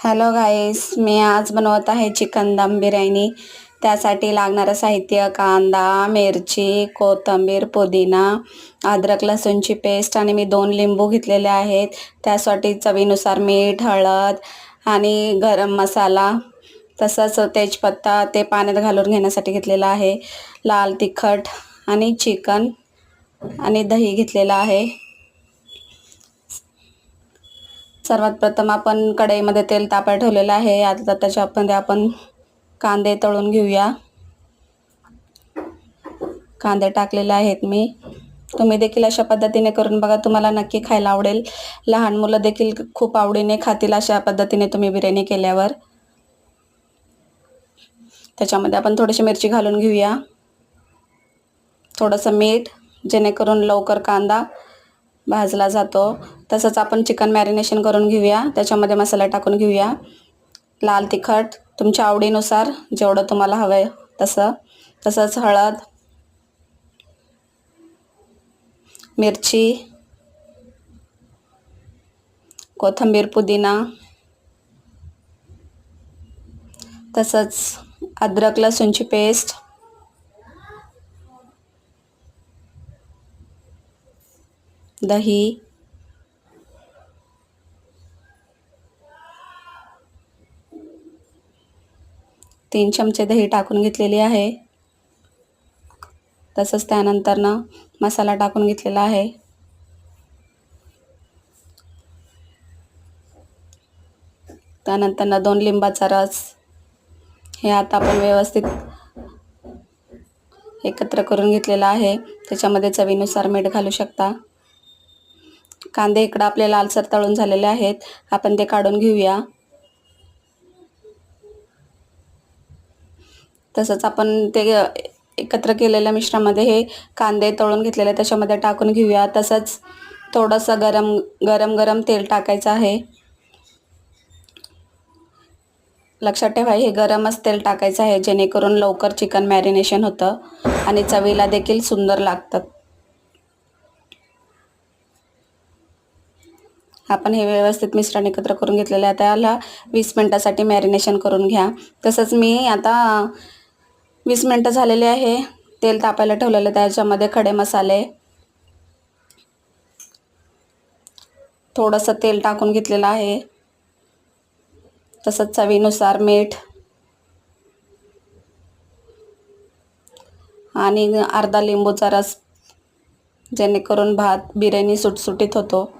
Hello गाईस, मी आज बनवत आहे चिकन दम बिर्याणी। त्यासाठी लागणारं साहित्य: कांदा, मिरची, कोथिंबीर, पुदिना, अद्रक लसूणची पेस्ट आणि मी 2 लिंबू घेतलेले आहेत। त्यासाठी चवीनुसार मीठ, हळद आणि गरम मसाला, तसंच तेजपत्ता ते पाण्यात घालून घेण्यासाठी घेतलेला आहे। लाल तिखट आणि चिकन आणि दही घेतलेला आहे। सर्वात प्रथम आपण कढईमध्ये तेल तापायला ठेवलेलं आहे। आता त्याच्यामध्ये आपण कांदे तळून घेऊया। कांदे टाकलेले आहेत मी। तुम्ही देखील अशा पद्धतीने करून बघा, तुम्हाला नक्की खायला आवडेल। लहान मुलं देखील खूप आवडीने खातील अशा पद्धतीने तुम्ही बिर्याणी केल्यावर। त्याच्यामध्ये आपण थोडीशी मिरची घालून घेऊया, थोडंसं मीठ, जेणेकरून लवकर कांदा भाजला जातो। तसंच आपण चिकन मॅरिनेशन करून घेऊया। त्याच्यामध्ये मसाला टाकून घेऊया। लाल तिखट तुमच्या आवडीनुसार, जेवढं तुम्हाला हवंय तसं, तसंच हळद, मिरची, कोथिंबीर, पुदिना, तसंच अद्रक लसूणची पेस्ट, दही, 3 चमचे दही टाकून घेतलेली आहे। तसंच त्यानंतर मसाला टाकून घेतलेला आहे। त्यानंतर 2 लिंबाचा रस, हे आता आपण व्यवस्थित एकत्र करून घेतलेला आहे। त्याच्यामध्ये चवीनुसार मीठ घालू शकता। कांदे इकडे आपले लालसर तळून झालेले आहेत, आपण ते काढून घेऊया। तसंच आपण ते एकत्र केलेल्या मिश्रणामध्ये हे कांदे तळून घेतलेले त्याच्यामध्ये टाकून घेऊया। तसंच थोडंसं गरम तेल टाकायचं आहे। लक्षात ठेवा, हे गरमच तेल टाकायचं आहे, जेणेकरून लवकर चिकन मॅरिनेशन होतं आणि चवीला देखील सुंदर लागतं। आपण हे व्यवस्थित मिश्रण एकत्र करून घेतलेलं आहे। त्याला 20 मिनिटासाठी मॅरिनेशन करून घ्या। तसंच मी आता 20 मिनिटं झालेले आहे, तेल तापायला ठेवलेलं, त्याच्यामध्ये खडे मसाले, थोडंसं तेल टाकून घेतलेलं आहे, तसंच चवीनुसार मीठ आणि अर्धा लिंबूचा रस, जेणेकरून बिर्याणी सुटसुटीत होतो।